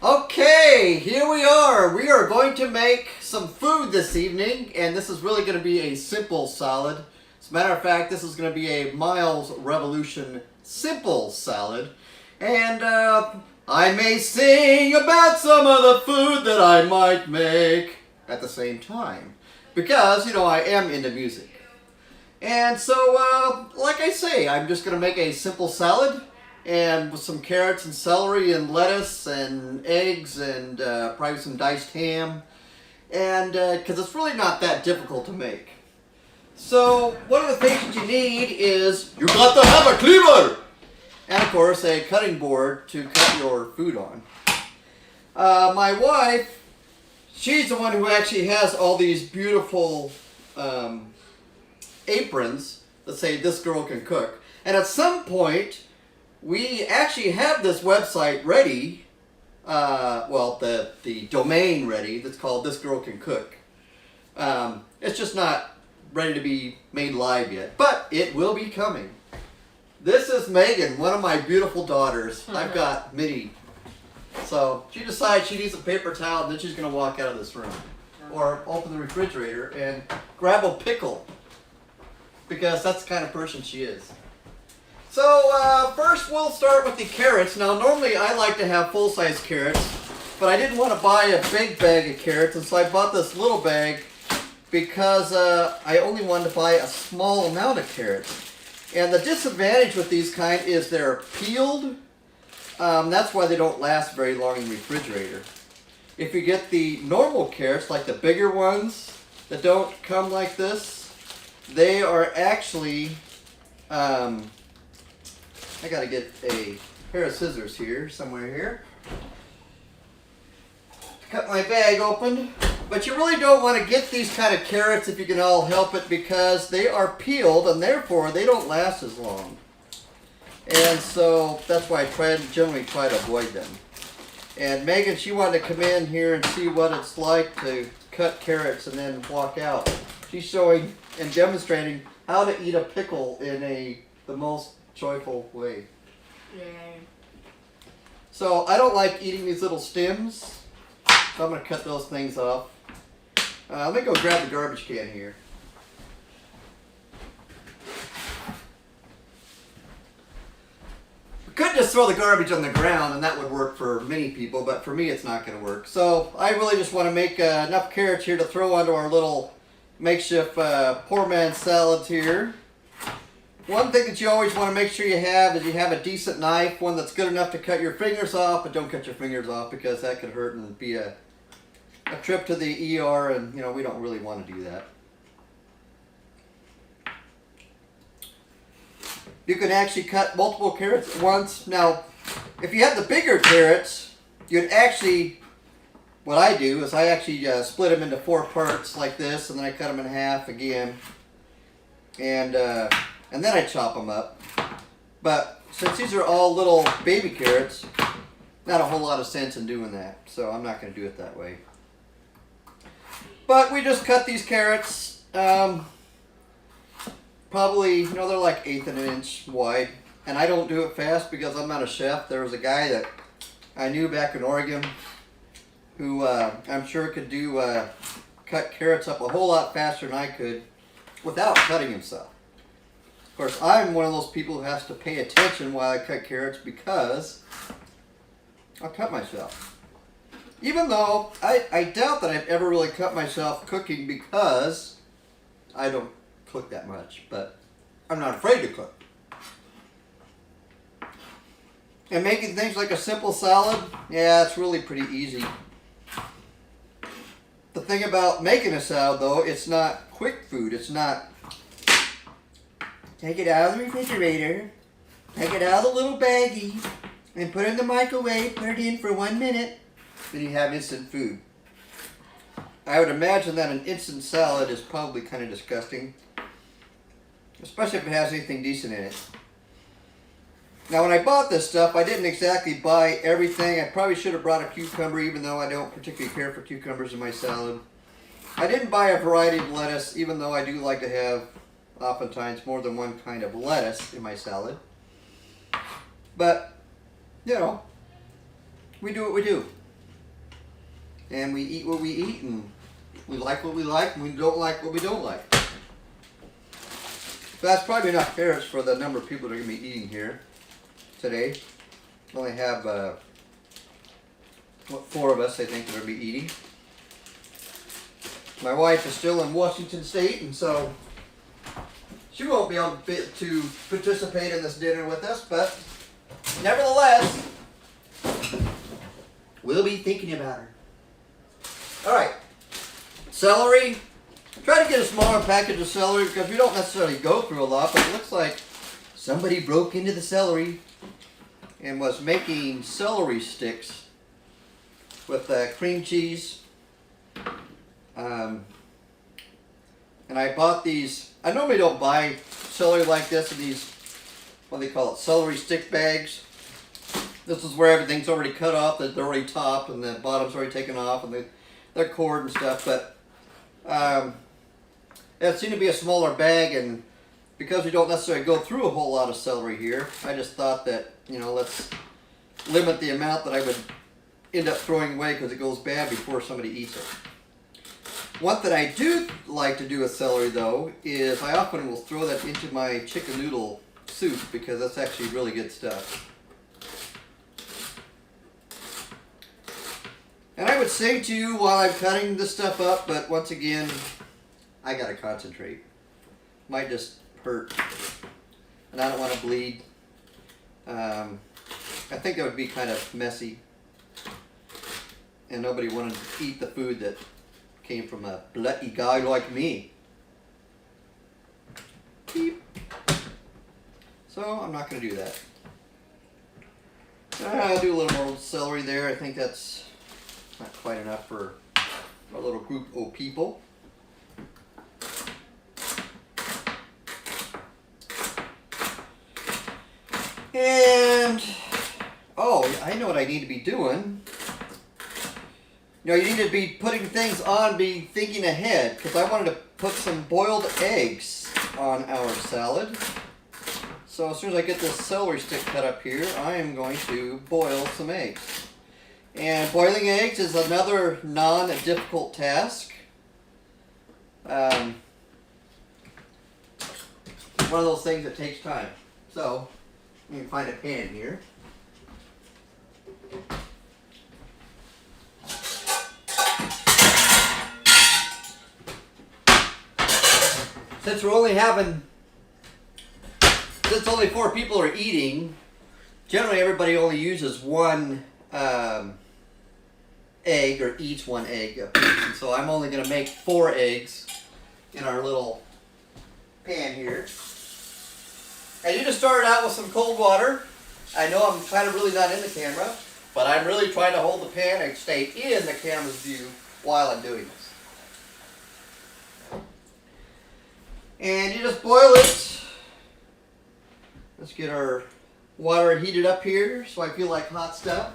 Okay, here we are. We are going to make some food this evening, and this is really going to be a simple salad. As a matter of fact, this is going to be a Miles Revolution simple salad. And I may sing about some of the food that I might make at the same time. Because, you know, I am into music. And so, like I say, I'm just going to make a simple salad. And with some carrots and celery and lettuce and eggs and probably some diced ham. And because it's really not that difficult to make. So one of the things you need is you got to have a cleaver. And of course a cutting board to cut your food on. My wife, she's the one who actually has all these beautiful aprons that say "This girl can cook." And at some point, we actually have this website ready, well, the domain ready, that's called This Girl Can Cook. It's just not ready to be made live yet, but it will be coming. This is Megan, one of my beautiful daughters. I've got Mitty. So she decides she needs a paper towel, and then she's going to walk out of this room. Or open the refrigerator and grab a pickle. Because that's the kind of person she is. So first we'll start with the carrots. Now normally I like to have full-size carrots, but I didn't want to buy a big bag of carrots, and so I bought this little bag because I only wanted to buy a small amount of carrots. And the disadvantage with these kind is they're peeled. That's why they don't last very long in the refrigerator. If you get the normal carrots, like the bigger ones that don't come like this, they are actually... I gotta get a pair of scissors here, somewhere here, to cut my bag open. But you really don't want to get these kind of carrots if you can all help it, because they are peeled and therefore they don't last as long. And so that's why I generally try to avoid them. And Megan, she wanted to come in here and see what it's like to cut carrots and then walk out. She's showing and demonstrating how to eat a pickle in the most joyful way. Yay. So I don't like eating these little stems, so I'm going to cut those things off. Let me go grab the garbage can here. We could just throw the garbage on the ground and that would work for many people, but for me it's not going to work. So I really just want to make enough carrots here to throw onto our little makeshift poor man's salad here. One thing that you always want to make sure you have is you have a decent knife, one that's good enough to cut your fingers off, but don't cut your fingers off because that could hurt and be a trip to the ER, and you know, we don't really want to do that. You can actually cut multiple carrots at once. Now, if you have the bigger carrots, you'd actually, what I do is I actually split them into 4 parts like this, and then I cut them in half again. And then I chop them up. But since these are all little baby carrots, not a whole lot of sense in doing that. So I'm not going to do it that way. But we just cut these carrots. Probably, you know, they're like 1/8 of an inch wide. And I don't do it fast because I'm not a chef. There was a guy that I knew back in Oregon who I'm sure could cut carrots up a whole lot faster than I could without cutting himself. Of course, I'm one of those people who has to pay attention while I cut carrots because I'll cut myself. Even though I doubt that I've ever really cut myself cooking because I don't cook that much, but I'm not afraid to cook. And making things like a simple salad, yeah, it's really pretty easy. The thing about making a salad, though, it's not quick food. It's not take it out of the refrigerator, take it out of the little baggie, and put it in the microwave, put it in for 1 minute, then you have instant food. I would imagine that an instant salad is probably kind of disgusting, especially if it has anything decent in it. Now when I bought this stuff, I didn't exactly buy everything. I probably should have brought a cucumber, even though I don't particularly care for cucumbers in my salad. I didn't buy a variety of lettuce, even though I do like to have oftentimes more than one kind of lettuce in my salad. But, you know, we do what we do. And we eat what we eat, and we like what we like, and we don't like what we don't like. So that's probably enough carrots for the number of people that are going to be eating here today. We only have, 4 of us, I think, that are going to be eating. My wife is still in Washington State, and so she won't be able to participate in this dinner with us, but nevertheless, we'll be thinking about her. Alright, celery. Try to get a smaller package of celery because we don't necessarily go through a lot, but it looks like somebody broke into the celery and was making celery sticks with cream cheese. And I bought these. I normally don't buy celery like this in these, what do they call it, celery stick bags. This is where everything's already cut off, they're already topped, and the bottom's already taken off, and they're cored and stuff. But it seemed to be a smaller bag, and because we don't necessarily go through a whole lot of celery here, I just thought that, let's limit the amount that I would end up throwing away because it goes bad before somebody eats it. One that I do like to do with celery, though, is I often will throw that into my chicken noodle soup because that's actually really good stuff. And I would say to you while I'm cutting this stuff up, but once again, I gotta concentrate. Might just hurt, and I don't want to bleed. I think that would be kind of messy, and nobody wanted to eat the food that came from a bloody guy like me. Beep. So I'm not going to do that. I'll do a little more celery there. I think that's not quite enough for a little group of people. And, I know what I need to be doing. You need to be putting things on, be thinking ahead, because I wanted to put some boiled eggs on our salad. So as soon as I get this celery stick cut up here, I am going to boil some eggs. And boiling eggs is another non-difficult task. One of those things that takes time. So, let me find a pan here. Since only 4 people are eating, generally everybody only uses one egg, or eats one egg a piece. And so I'm only going to make 4 eggs in our little pan here. And you just started out with some cold water. I know I'm kind of really not in the camera, but I'm really trying to hold the pan and stay in the camera's view while I'm doing this. And you just boil it. Let's get our water heated up here so I feel like hot stuff.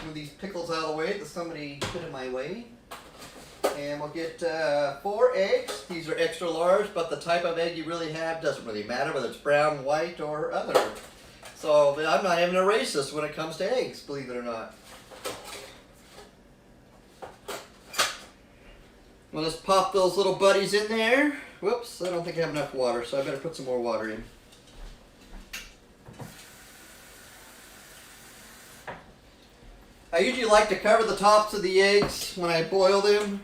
Move these pickles out of the way that somebody put in my way. And we'll get 4 eggs. These are extra large, but the type of egg you really have doesn't really matter, whether it's brown, white, or other. So I'm not even a racist when it comes to eggs, believe it or not. We'll just pop those little buddies in there. Whoops, I don't think I have enough water, so I better put some more water in. I usually like to cover the tops of the eggs when I boil them.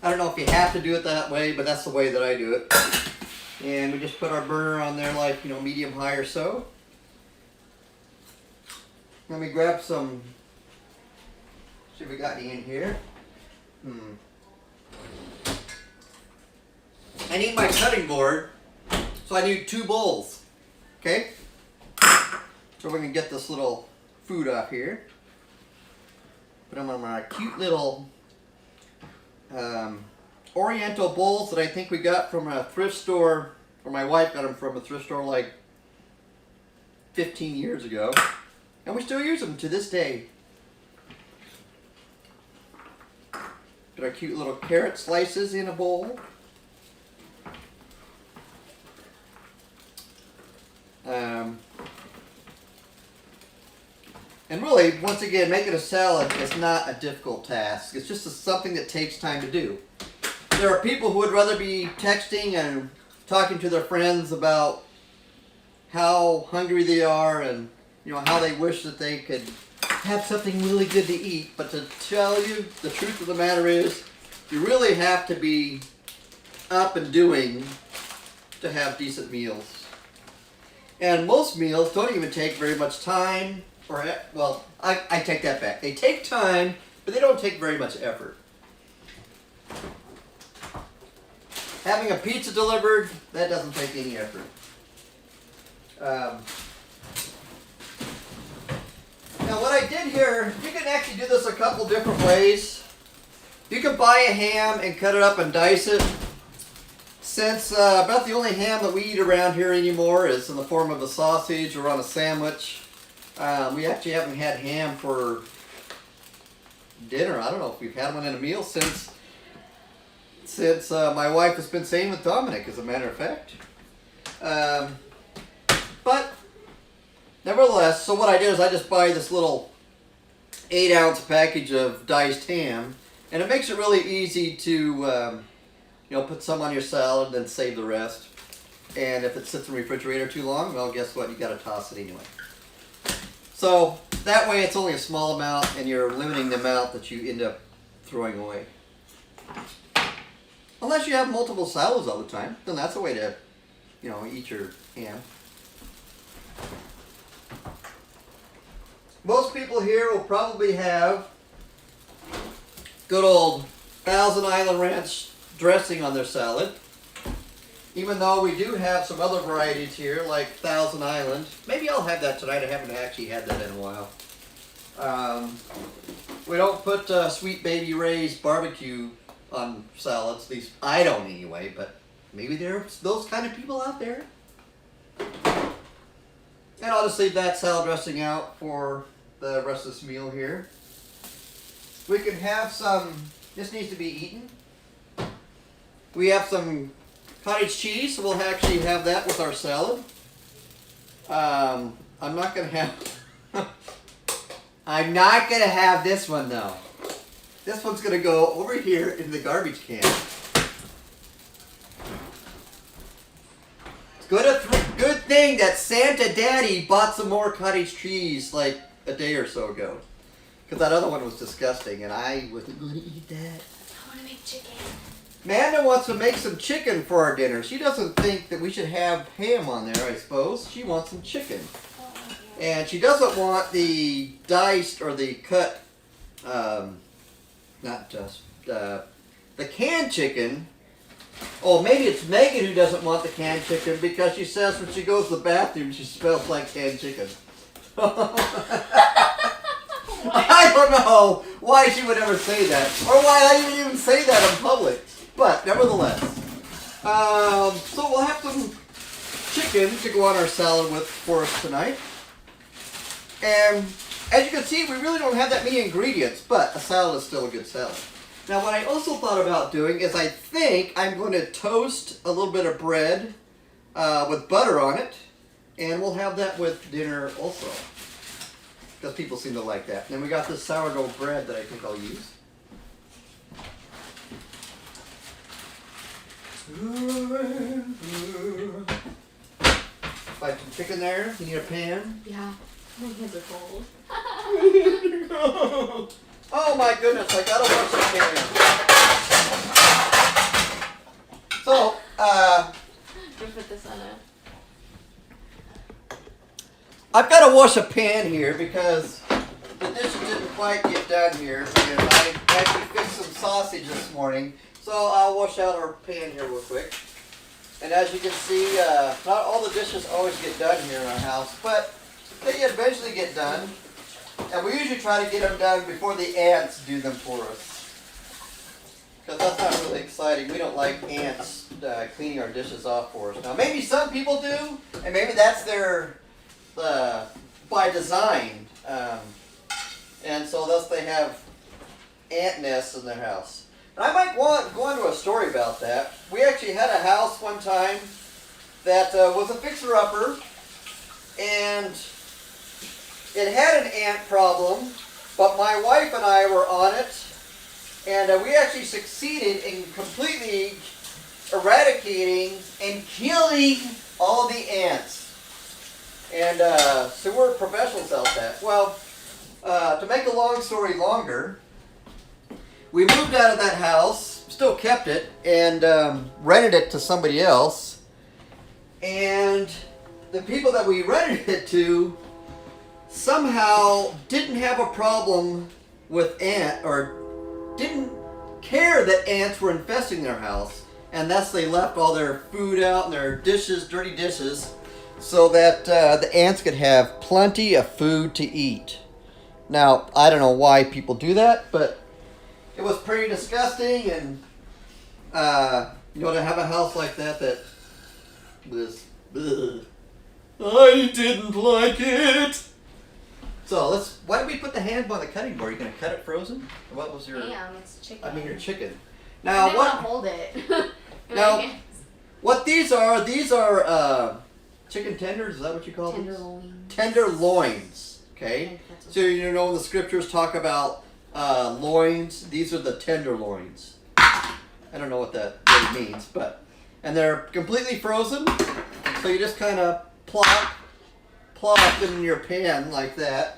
I don't know if you have to do it that way, but that's the way that I do it. And we just put our burner on there like, medium high or so. Let me grab some, see if we got any in here. I need my cutting board, so I need 2 bowls. Okay? So we're going to get this little food off here. Put them on my cute little Oriental bowls that I think we got from a thrift store, or my wife got them from a thrift store like 15 years ago. And we still use them to this day. Put our cute little carrot slices in a bowl. And really, once again, making a salad is not a difficult task. It's just something that takes time to do. There are people who would rather be texting and talking to their friends about how hungry they are and how they wish that they could have something really good to eat. But to tell you, the truth of the matter is, you really have to be up and doing to have decent meals. And most meals don't even take very much time. Well, I take that back. They take time, but they don't take very much effort. Having a pizza delivered, that doesn't take any effort. Now what I did here, you can actually do this a couple different ways. You can buy a ham and cut it up and dice it. Since about the only ham that we eat around here anymore is in the form of a sausage or on a sandwich, we actually haven't had ham for dinner. I don't know if we've had one in a meal since my wife has been staying with Dominic, as a matter of fact. But nevertheless, so what I do is I just buy this little 8-ounce package of diced ham, and it makes it really easy to put some on your salad and then save the rest. And if it sits in the refrigerator too long, well, guess what? You got to toss it anyway. So that way it's only a small amount and you're limiting the amount that you end up throwing away. Unless you have multiple salads all the time, then that's a way to, eat your ham. Most people here will probably have good old Thousand Island Ranch dressing on their salad. Even though we do have some other varieties here, like Thousand Island. Maybe I'll have that tonight. I haven't actually had that in a while. We don't put Sweet Baby Ray's barbecue on salads. At least I don't anyway, but maybe there's those kind of people out there. And I'll just leave that salad dressing out for the rest of this meal here. We can have some, this needs to be eaten. We have some cottage cheese, so we'll actually have that with our salad. I'm not going to have, I'm not going to have this one though. This one's going to go over here in the garbage can. Good thing that Santa Daddy bought some more cottage cheese like a day or so ago. Because that other one was disgusting and I wasn't going to eat that. I want to make chicken. Amanda wants to make some chicken for our dinner. She doesn't think that we should have ham on there, I suppose. She wants some chicken. Oh, And she doesn't want the diced or the cut, the canned chicken. Oh, maybe it's Megan who doesn't want the canned chicken because she says when she goes to the bathroom she smells like canned chicken. I don't know why she would ever say that or why I would even say that in public. But nevertheless, so we'll have some chicken to go on our salad with for us tonight. And as you can see, we really don't have that many ingredients, but a salad is still a good salad. Now what I also thought about doing is I think I'm going to toast a little bit of bread with butter on it, and we'll have that with dinner also. Because people seem to like that. And then we got this sourdough bread that I think I'll use. Like some chicken there. You need a pan? Yeah. My hands are cold. Oh my goodness, I gotta wash the pan. So, Just put this on it. I've got to wash a pan here because the dishes didn't quite get done here. And I actually fixed some sausage this morning. So I'll wash out our pan here real quick. And as you can see, not all the dishes always get done here in our house, but they eventually get done. And we usually try to get them done before the ants do them for us. Because that's not really exciting. We don't like ants cleaning our dishes off for us. Now maybe some people do, and maybe that's their by design, and so thus they have ant nests in their house. And I might go into a story about that. We actually had a house one time that was a fixer-upper, and it had an ant problem, but my wife and I were on it, and we actually succeeded in completely eradicating and killing all the ants. And so we're professionals at that. Well, to make a long story longer, we moved out of that house, still kept it, and rented it to somebody else. And the people that we rented it to somehow didn't have a problem with ant, or didn't care that ants were infesting their house, and thus they left all their food out and their dishes, dirty dishes, so that the ants could have plenty of food to eat. Now, I don't know why people do that, but it was pretty disgusting, and to have a house like that was, ugh. I didn't like it. So why did we put the hand on the cutting board? Are you going to cut it frozen? What was your? Damn, it's chicken. I mean your chicken. I Now didn't what? want to hold it. Now, what these are chicken tenders. Is that what you call them? Tenderloins. Tenderloins. Okay. So when the scriptures talk about loins, these are the tenderloins. I don't know what that really means, and they're completely frozen. So you just kind of plop them in your pan like that.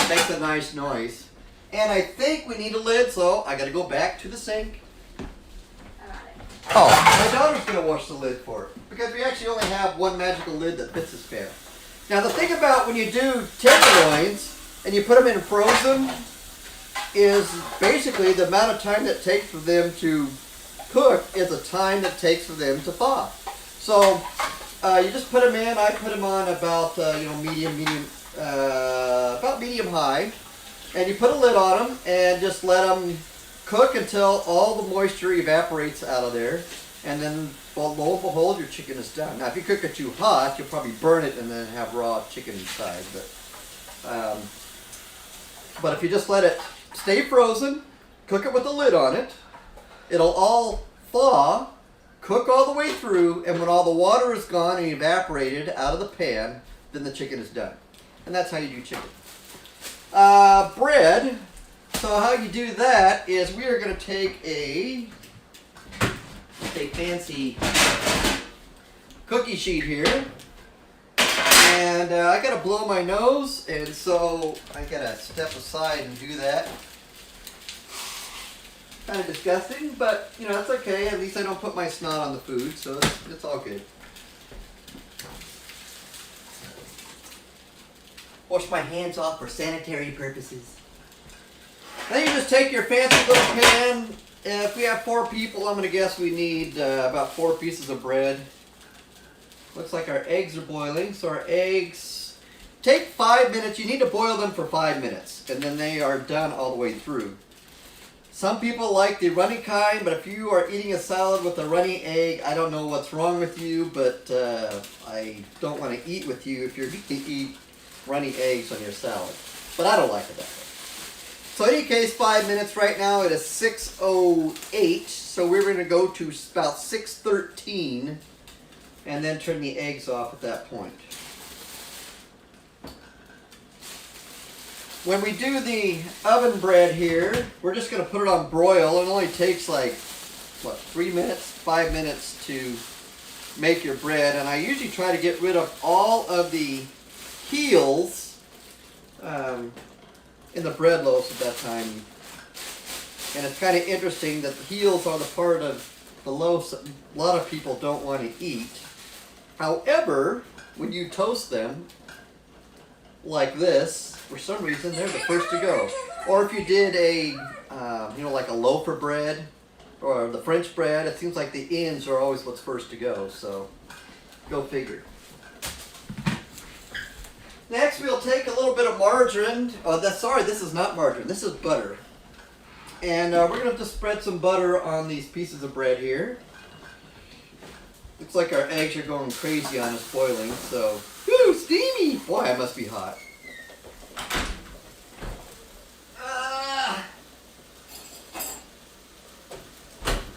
Makes a nice noise. And I think we need a lid, so I gotta go back to the sink. Oh, my daughter's gonna wash the lid for it, because we actually only have one magical lid that fits this pan. Now the thing about when you do tenderloins and you put them in frozen is basically the amount of time that it takes for them to cook is the time that it takes for them to thaw. So you just put them in. I put them on about about medium high, and you put a lid on them and just let them cook until all the moisture evaporates out of there, and then lo and behold, your chicken is done. Now if you cook it too hot, you'll probably burn it and then have raw chicken inside. But if you just let it stay frozen, cook it with a lid on it, it'll all thaw, cook all the way through, and when all the water is gone and evaporated out of the pan, then the chicken is done. And that's how you do chicken. Bread. So how you do that is we are going to take a fancy cookie sheet here, and I got to blow my nose, and so I got to step aside and do that. Kind of disgusting, but it's okay. At least I don't put my snot on the food, so it's all good. Wash my hands off for sanitary purposes. Then you just take your fancy little pan. If we have 4 people, I'm going to guess we need about 4 pieces of bread. Looks like our eggs are boiling, so our eggs take 5 minutes. You need to boil them for 5 minutes, and then they are done all the way through. Some people like the runny kind, but if you are eating a salad with a runny egg, I don't know what's wrong with you, but I don't want to eat with you if you're going to eat runny eggs on your salad. But I don't like it that way. So in any case, 5 minutes. Right now it is 6:08, so we're going to go to about 6:13 and then turn the eggs off at that point. When we do the oven bread here, we're just going to put it on broil. It only takes like, 3 minutes, 5 minutes to make your bread. And I usually try to get rid of all of the heels in the bread loaves at that time. And it's kind of interesting that the heels are the part of the loaves that a lot of people don't want to eat. However, when you toast them like this, for some reason they're the first to go. Or if you did a, like a loaf of bread or the French bread, it seems like the ends are always what's first to go. So, go figure. Next, we'll take a little bit of margarine. Sorry, this is not margarine. This is butter. And we're going to just spread some butter on these pieces of bread here. Looks like our eggs are going crazy on us boiling, so... Woo, steamy! Boy, I must be hot.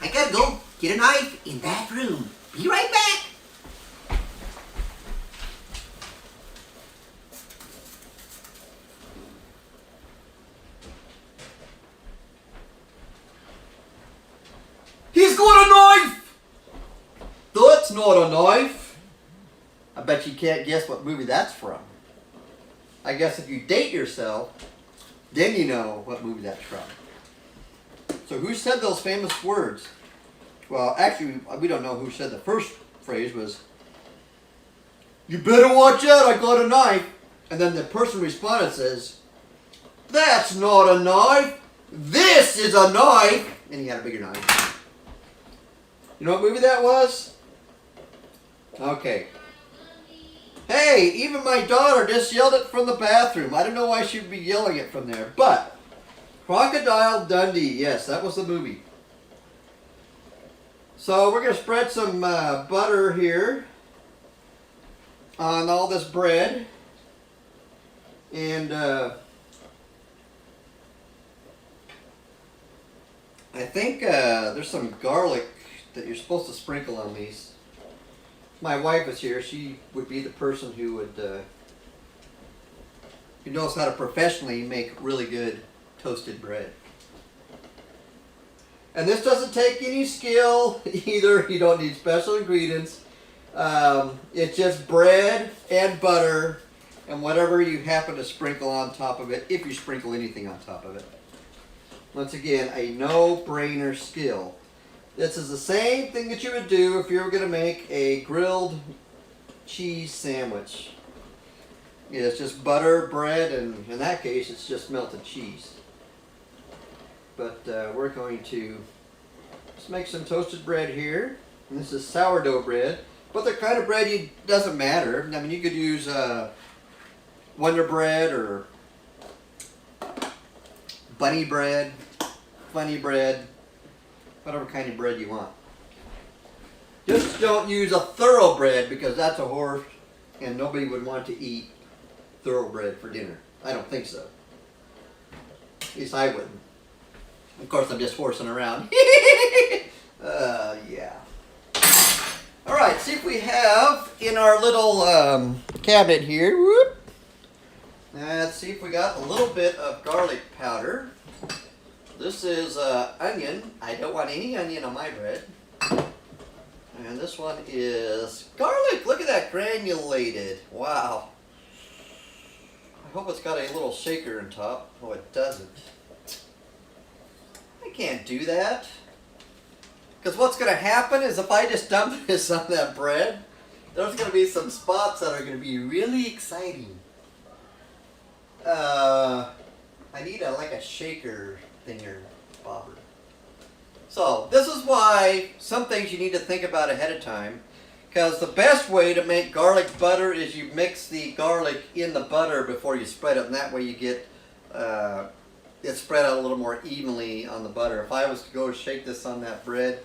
I gotta go get a knife in that room. Be right back. not a knife. I bet you can't guess what movie that's from. I guess if you date yourself, then you know what movie that's from. So who said those famous words? Well, actually, we don't know who said the first phrase was, "You better watch out, I got a knife." And then the person responded says, "That's not a knife. This is a knife." And he had a bigger knife. You know what movie that was? Okay. Hey, even my daughter just yelled it from the bathroom. I don't know why she would be yelling it from there. But, Crocodile Dundee. Yes, that was the movie. So we're going to spread some butter here on all this bread. And I think there's some garlic that you're supposed to sprinkle on these. My wife is here. She would be the person who would who knows how to professionally make really good toasted bread. And this doesn't take any skill either. You don't need special ingredients. It's just bread and butter and whatever you happen to sprinkle on top of it, if you sprinkle anything on top of it. Once again, a no-brainer skill. This is the same thing that you would do if you were going to make a grilled cheese sandwich. Yeah, it's just butter, bread, and in that case, it's just melted cheese. But we're going to just make some toasted bread here. And this is sourdough bread. But the kind of bread doesn't matter. I mean, you could use Wonder Bread or bunny bread, funny bread, whatever kind of bread you want. Just don't use a thoroughbred because that's a horse and nobody would want to eat thoroughbred for dinner. I don't think so. At least I wouldn't. Of course, I'm just horsing around. Yeah. All right, see if we have in our little cabinet here. Whoop. Let's see if we got a little bit of garlic powder. This is onion. I don't want any onion on my bread. And this one is garlic. Look at that, granulated. Wow. I hope it's got a little shaker on top. Oh, it doesn't. I can't do that. Because what's going to happen is if I just dump this on that bread, there's going to be some spots that are going to be really exciting. I need like a shaker thinger bobber. So this is why some things you need to think about ahead of time. Because the best way to make garlic butter is you mix the garlic in the butter before you spread it. And that way you get it spread out a little more evenly on the butter. If I was to go shake this on that bread,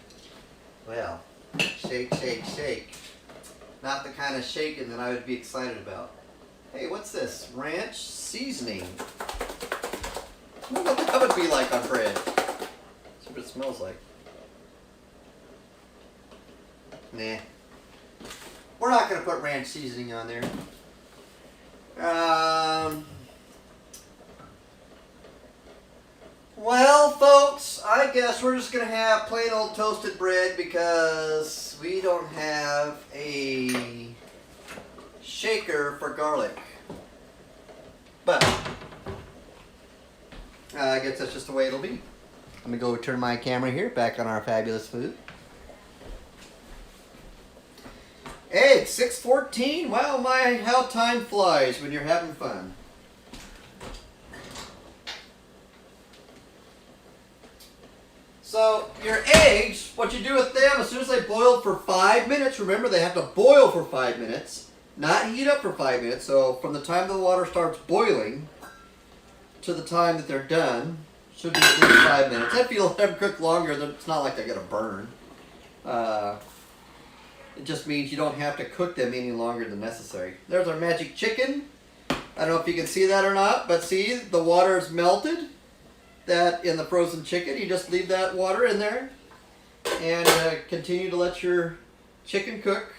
well, shake, shake, shake. Not the kind of shaking that I would be excited about. Hey, what's this? Ranch seasoning. I wonder what that would be like on bread. See what it smells like. Nah. We're not going to put ranch seasoning on there. Well, folks, I guess we're just going to have plain old toasted bread because we don't have a shaker for garlic. But I guess that's just the way it'll be. Let me go turn my camera here back on our fabulous food. Hey, it's 6:14. Wow, my, how time flies when you're having fun. So, your eggs, what you do with them, as soon as they boil for 5 minutes, remember they have to boil for 5 minutes, not heat up for 5 minutes. So, from the time the water starts boiling to the time that they're done, should be at least 5 minutes. If you let them cook longer, then it's not like they're going to burn. It just means you don't have to cook them any longer than necessary. There's our magic chicken. I don't know if you can see that or not, but see, the water is melted. That in the frozen chicken, you just leave that water in there and continue to let your chicken cook.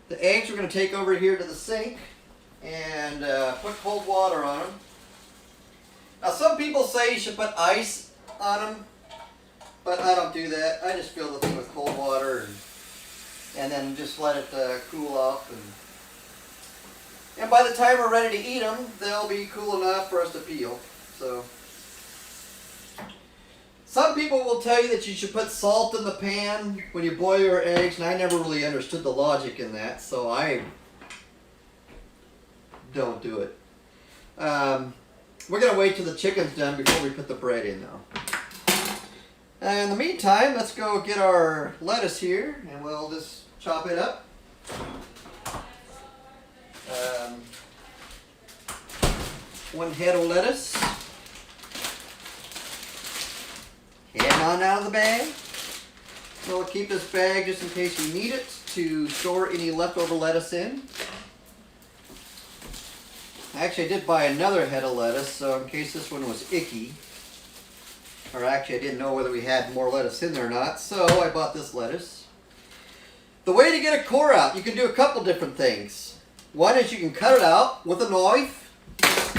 The eggs we're going to take over here to the sink and put cold water on them. Now some people say you should put ice on them, but I don't do that. I just fill the thing with cold water and and then just let it cool off. And by the time we're ready to eat them, they'll be cool enough for us to peel. So, some people will tell you that you should put salt in the pan when you boil your eggs, and I never really understood the logic in that, so I don't do it. We're going to wait till the chicken's done before we put the bread in, though. In the meantime, let's go get our lettuce here, and we'll just chop it up. One head of lettuce. Head on out of the bag. We'll keep this bag just in case we need it to store any leftover lettuce in. Actually, I did buy another head of lettuce, so in case this one was icky, or actually I didn't know whether we had more lettuce in there or not, so I bought this lettuce. The way to get a core out, you can do a couple different things. One is you can cut it out with a knife,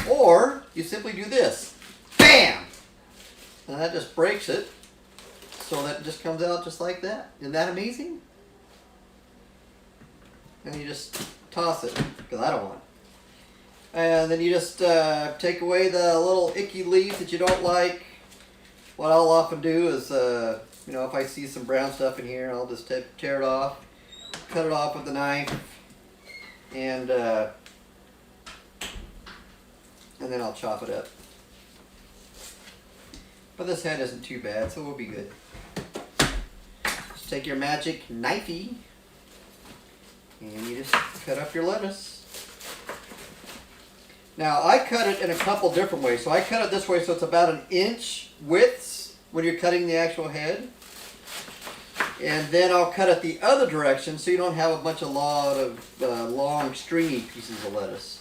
or you simply do this. Bam! And that just breaks it, so that it just comes out just like that. Isn't that amazing? And you just toss it, because I don't want it. And then you just take away the little icky leaf that you don't like. What I'll often do is, if I see some brown stuff in here, I'll just tear it off, cut it off with a knife, and then I'll chop it up. But this head isn't too bad, so we'll be good. Just take your magic knifey, and you just cut up your lettuce. Now, I cut it in a couple different ways. So I cut it this way so it's about an inch width when you're cutting the actual head. And then I'll cut it the other direction so you don't have a lot of long stringy pieces of lettuce.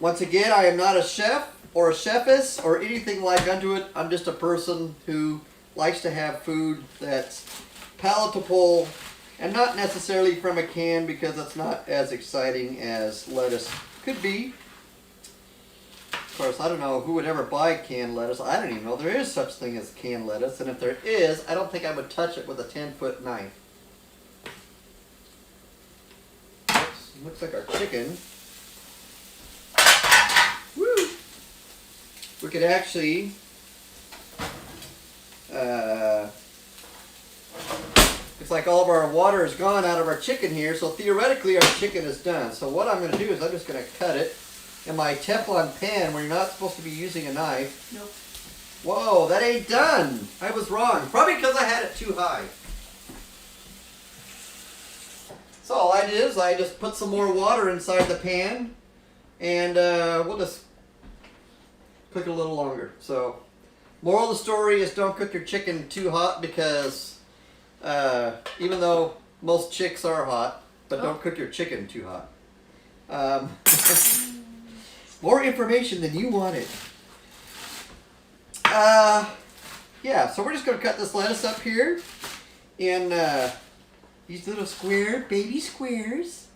Once again, I am not a chef or a chefess or anything like unto it. I'm just a person who likes to have food that's palatable and not necessarily from a can, because it's not as exciting as lettuce could be. Of course, I don't know who would ever buy canned lettuce. I don't even know there is such thing as canned lettuce. And if there is, I don't think I would touch it with a 10-foot knife. Looks like our chicken. Woo! We could actually it's like all of our water is gone out of our chicken here, so theoretically our chicken is done. So what I'm going to do is I'm just going to cut it in my Teflon pan where you're not supposed to be using a knife. Nope. Whoa, that ain't done. I was wrong. Probably because I had it too high. So all I did is I just put some more water inside the pan, and we'll just cook it a little longer. So moral of the story is don't cook your chicken too hot, because even though most chicks are hot, but don't cook your chicken too hot. More information than you wanted. Yeah, so we're just going to cut this lettuce up here in these little baby squares.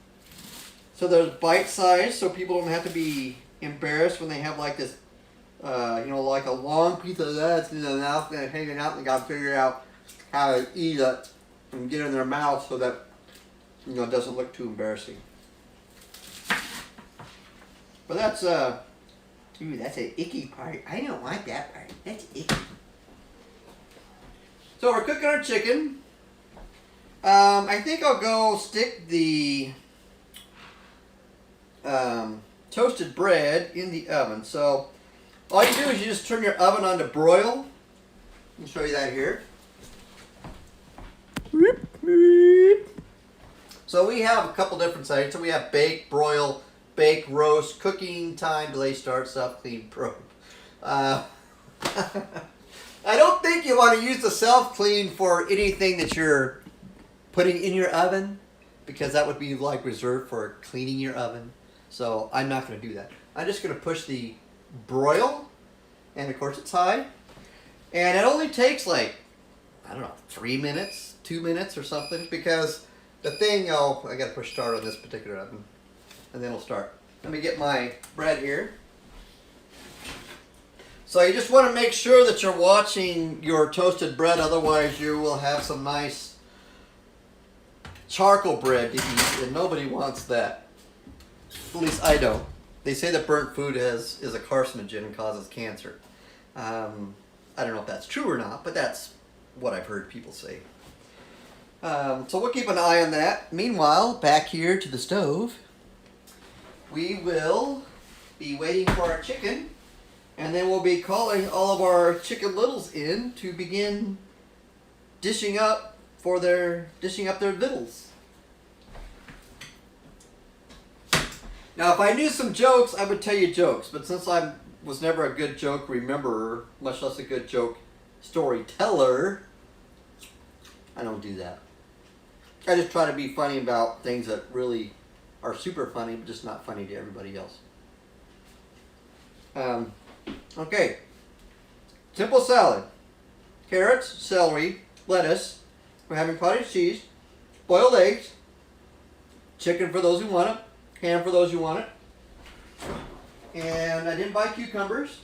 So they're bite-sized, so people don't have to be embarrassed when they have like this, like a long piece of lettuce in their mouth and hanging out, and they got to figure out how to eat it and get it in their mouth so that it doesn't look too embarrassing. But that's that's an icky part. I don't want that part. That's icky. So we're cooking our chicken. I think I'll go stick the toasted bread in the oven. So all you do is you just turn your oven on to broil. Let me show you that here. So we have a couple different settings. So we have bake, broil, bake, roast, cooking time, delay, start, self-clean, probe. I don't think you want to use the self-clean for anything that you're putting in your oven, because that would be like reserved for cleaning your oven. So I'm not going to do that. I'm just going to push the broil, and of course it's high. And it only takes like, 3 minutes, 2 minutes or something, because the thing, I got to push start on this particular oven, and then it'll start. Let me get my bread here. So you just want to make sure that you're watching your toasted bread, otherwise you will have some nice charcoal bread to eat, and nobody wants that. At least I don't. They say that burnt food is a carcinogen and causes cancer. I don't know if that's true or not, but that's what I've heard people say. So we'll keep an eye on that. Meanwhile, back here to the stove, we will be waiting for our chicken, and then we'll be calling all of our chicken littles in to begin dishing up their victuals. Now, if I knew some jokes, I would tell you jokes, but since I was never a good joke rememberer, much less a good joke storyteller, I don't do that. I just try to be funny about things that really are super funny, but just not funny to everybody else. Okay. Simple salad. Carrots, celery, lettuce. We're having cottage cheese, boiled eggs, chicken for those who want it, ham for those who want it. And I didn't buy cucumbers.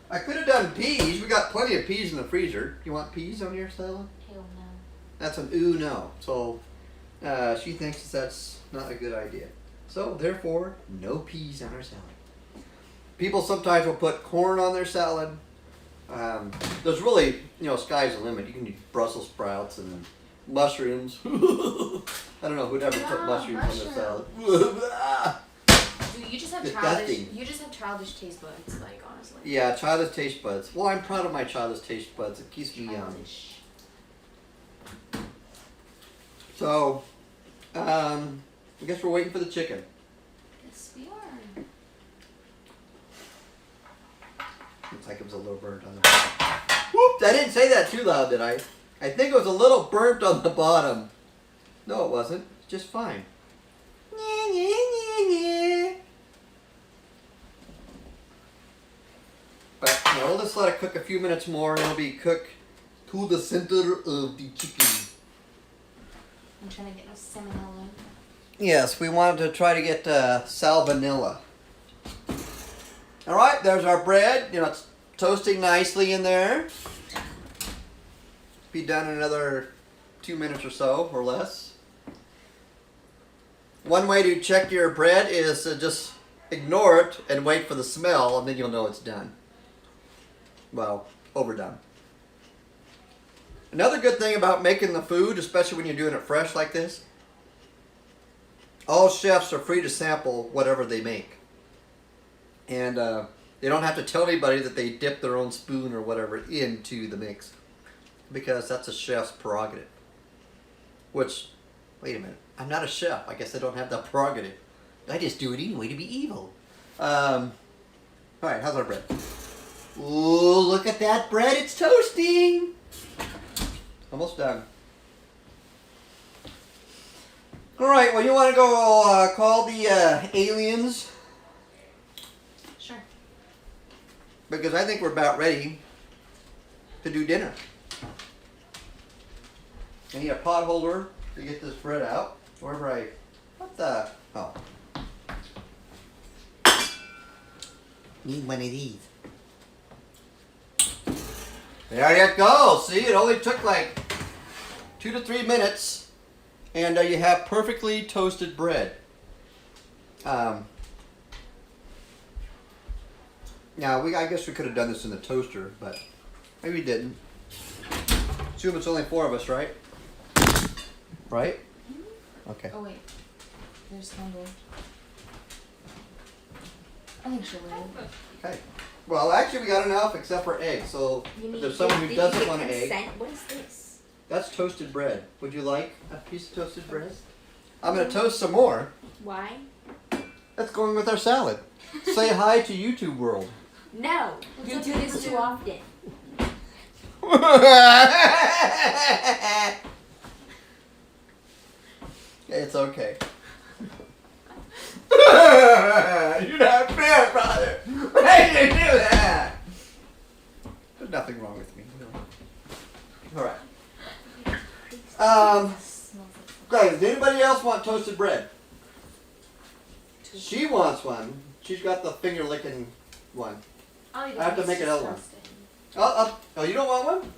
I could have done peas. We got plenty of peas in the freezer. You want peas on your salad? Hell no. That's an ooh no. So she thinks that's not a good idea. So therefore, no peas on our salad. People sometimes will put corn on their salad. There's really, sky's the limit. You can use Brussels sprouts and mushrooms. I don't know who'd ever put mushrooms on their salad. Dude, you just have Disgusting. childish taste buds, like, honestly. Yeah, childish taste buds. Well, I'm proud of my childish taste buds. It keeps me young. Childish. So, I guess we're waiting for the chicken. Yes, we are. Looks like it was a little burnt on the bottom. Whoops! I didn't say that too loud, did I? I think it was a little burnt on the bottom. No, it wasn't. It's just fine. But we'll just let it cook a few minutes more, and it'll be cooked to the center of the chicken. I'm trying to get no salmonella. Yes, we wanted to try to get salmonella. All right, there's our bread. It's toasting nicely in there. Be done in another 2 minutes or so, or less. One way to check your bread is to just ignore it and wait for the smell, and then you'll know it's done. Well, overdone. Another good thing about making the food, especially when you're doing it fresh like this, all chefs are free to sample whatever they make. And they don't have to tell anybody that they dip their own spoon or whatever into the mix, because that's a chef's prerogative. Which, wait a minute, I'm not a chef. I guess I don't have that prerogative. I just do it anyway to be evil. Alright, how's our bread? Ooh, look at that bread, it's toasting! Almost done. Alright, well, you want to go call the aliens? Sure. Because I think we're about ready to do dinner. I need a pot holder to get this bread out. Wherever what the? Oh. Need one of these. There you go. See, it only took like 2 to 3 minutes, and you have perfectly toasted bread. Now, I guess we could have done this in the toaster, but maybe we didn't. Assume it's only 4 of us, right? Right? Okay. Oh, wait. There's Campbell. I think she'll live. Okay. Well, actually, we got enough except for eggs. So if there's someone who doesn't want an egg, What is this? that's toasted bread. Would you like a piece of toasted bread? I'm going to toast some more. Why? That's going with our salad. Say hi to YouTube world. No. You do this too often. It's okay. You're not fair, brother. Why did you do that? There's nothing wrong with me. No. All right. Guys, does anybody else want toasted bread? She wants one. She's got the finger licking one. I have to make another one. Oh, you don't want one?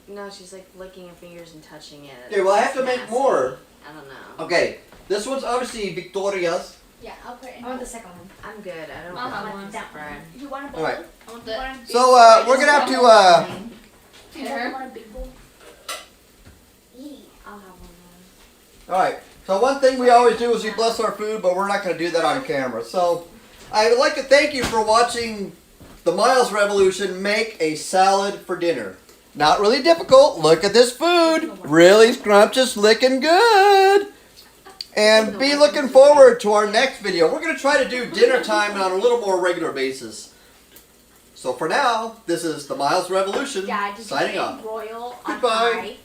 No, she's like licking her fingers and touching it. Okay, well I have to It's make nasty. more. I don't know. Okay, this one's obviously Victoria's. Yeah, I'll put it in. I want the second one. I'm good. I don't I'll want have one. That bread. You want a bowl? Alright. I want the. So we're gonna have to You want a big bowl? I'll have one. Alright, so one thing we always do is we bless our food, but we're not going to do that on camera. So I would like to thank you for watching the Miles Revolution make a salad for dinner. Not really difficult. Look at this food. Really scrumptious, looking good. And be looking forward to our next video. We're going to try to do dinner time on a little more regular basis. So for now, this is the Miles Revolution Yeah, just signing off. royal on Goodbye. high.